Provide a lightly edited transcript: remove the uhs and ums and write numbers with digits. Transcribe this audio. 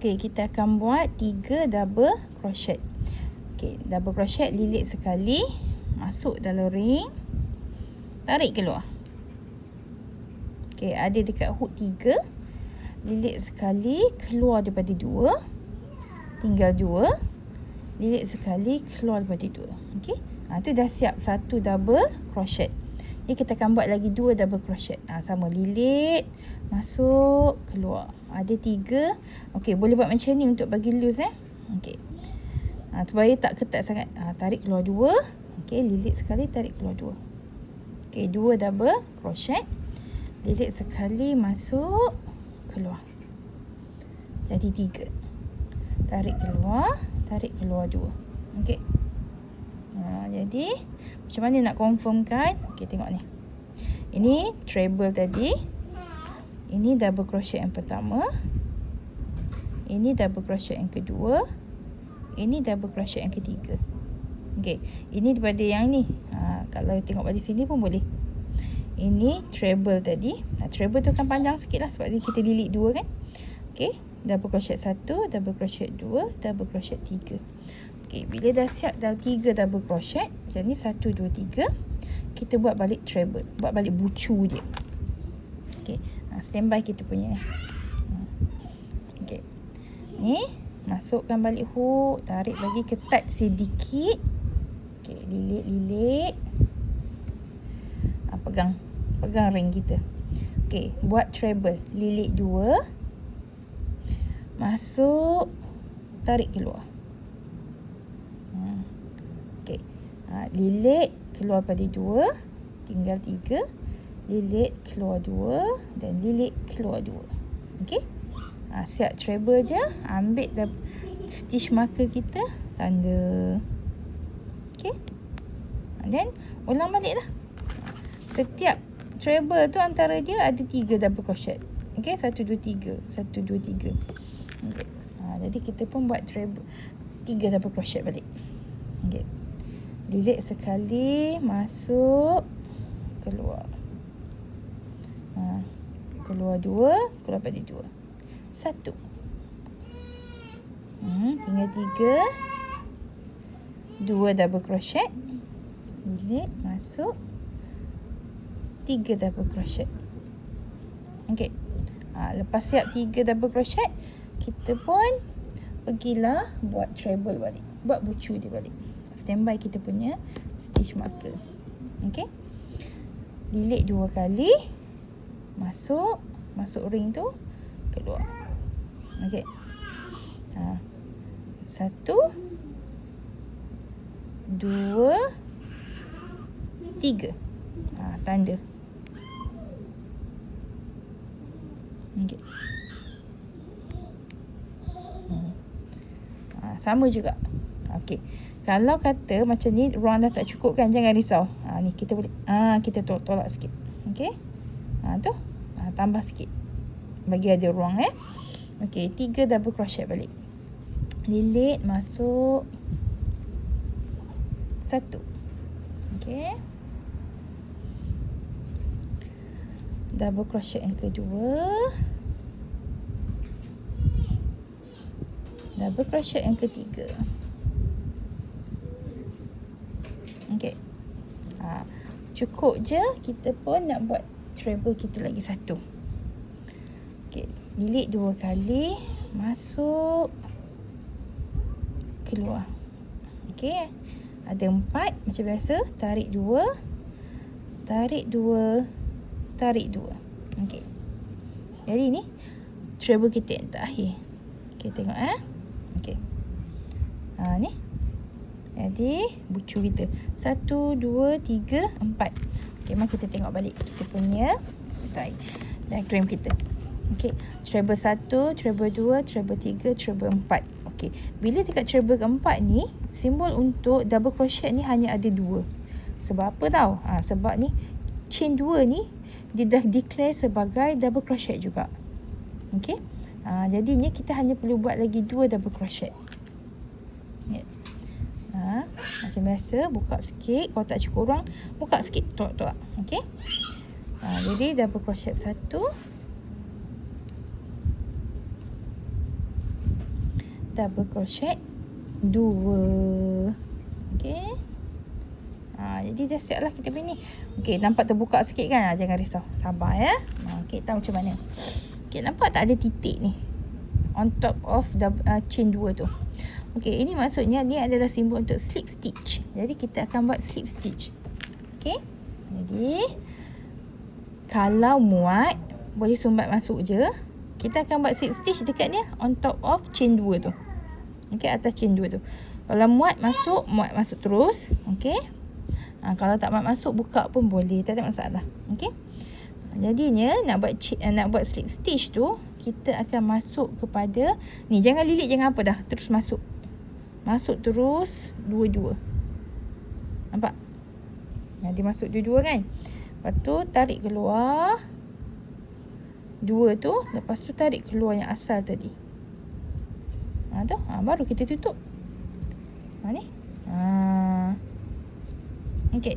Okey, kita akan buat 3 double crochet. Okey, double crochet, lilit sekali, masuk dalam ring, tarik keluar. Okey, ada dekat hook 3, lilit sekali, keluar daripada 2, tinggal 2, lilit sekali, keluar daripada 2. Okey, tu dah siap satu double crochet. Jadi kita akan buat lagi 2 double crochet. Sama, lilit, masuk, keluar. Ada 3. Okey, boleh buat macam ni untuk bagi loose Okey. Supaya tak ketat sangat. Tarik keluar 2. Okey, lilit sekali, tarik keluar 2. Okey, 2 double crochet. Lilit sekali, masuk, keluar. Jadi 3. Tarik keluar 2. Okey. Jadi macam mana nak confirmkan? Okey, tengok ni. Ini treble tadi. Ini double crochet yang pertama. Ini double crochet yang kedua. Ini double crochet yang ketiga. Okey, ini daripada yang ni. Kalau tengok pada sini pun boleh. Ini treble tadi. Treble tu kan panjang sikit lah sebab kita lilit 2 kan. Okey, double crochet 1, double crochet 2, double crochet 3. Okey, bila dah siap dah 3 double crochet, macam ni 1, 2, 3, kita buat balik treble, buat balik bucu dia. Okey, standby kita punya. Okey, ni masukkan balik hook, tarik lagi ketat sedikit. Okey, lilit. Pegang ring kita. Okey, buat treble, lilit 2, masuk, tarik keluar. Okey, lilit keluar pada 2, tinggal 3, lilit keluar 2 dan lilit keluar 2. Okey, siap treble je. Ambil stitch marker kita, tanda. Okey, dan ulang balik lah. Setiap treble tu antara dia ada 3 double crochet. Okey, 1, 2, 3, 1, 2, 3. Okey, jadi kita pun buat treble 3 double crochet balik. Okey, lilit sekali, masuk, keluar. Keluar 2, keluar pada 2. 1. Tinggal 3. 2 double crochet. Lilit, masuk. 3 double crochet. Okey. Lepas siap 3 double crochet, kita pun pergilah buat treble balik. Buat bucu dia balik. Standby kita punya stitch marker. Okey. Lilit 2 kali. Masuk ring tu, keluar. Okey. 1, 2, 3. Tanda. Okey. Sama juga. Okey. Kalau kata macam ni ruang dah tak cukup kan, jangan risau. Ni kita boleh kita tolak sikit. Okey. Tu. Tambah sikit. Bagi ada ruang Okey, 3 double crochet balik. Lilit, masuk. 1. Okey. Double crochet yang kedua. Double crochet yang ketiga. Okey. Cukup je, kita pun nak buat treble kita lagi 1. Okey, lilit 2 kali, masuk, keluar. Okey, ada 4 macam biasa, tarik 2, tarik 2, tarik 2. Okey. Jadi ni treble kita yang terakhir. Okey, tengok Okey. Ni. Jadi bucu kita 1, 2, 3, 4. Okey, mari kita tengok balik kita punya diagram kita. Okey, treble 1, treble 2, treble 3, treble 4. Okey, bila dekat treble keempat ni, simbol untuk double crochet ni hanya ada 2. Sebab apa tau? Sebab ni chain 2 ni dia dah declare sebagai double crochet juga. Okey. Jadinya kita hanya perlu buat lagi 2 double crochet. Ya. Macam biasa, buka sikit. Kalau tak cukup ruang, buka sikit, tolak-tolak. Okey. Jadi double crochet 1, double crochet 2. Okey. Jadi dah siap lah kita punya ni. Okey, nampak terbuka sikit kan? Jangan risau. Sabar ya. Kita macam mana? Okey, nampak tak ada titik ni? On top of chain 2 tu. Okey, ini maksudnya ni adalah simbol untuk slip stitch. Jadi kita akan buat slip stitch. Okey. Jadi kalau muat boleh sumbat masuk je. Kita akan buat slip stitch dekat ni on top of chain 2 tu. Okey, atas chain 2 tu. Kalau muat masuk terus. Okey. Kalau tak muat masuk, buka pun boleh, tak ada masalah. Okey. Jadinya nak buat slip stitch tu, kita akan masuk kepada ni, jangan lilit, jangan apa dah, terus masuk. Masuk terus dua-dua. Nampak? Dia masuk dua-dua kan? Lepas tu tarik keluar 2 tu, lepas tu tarik keluar yang asal tadi. Baru kita tutup. Ni. Okey.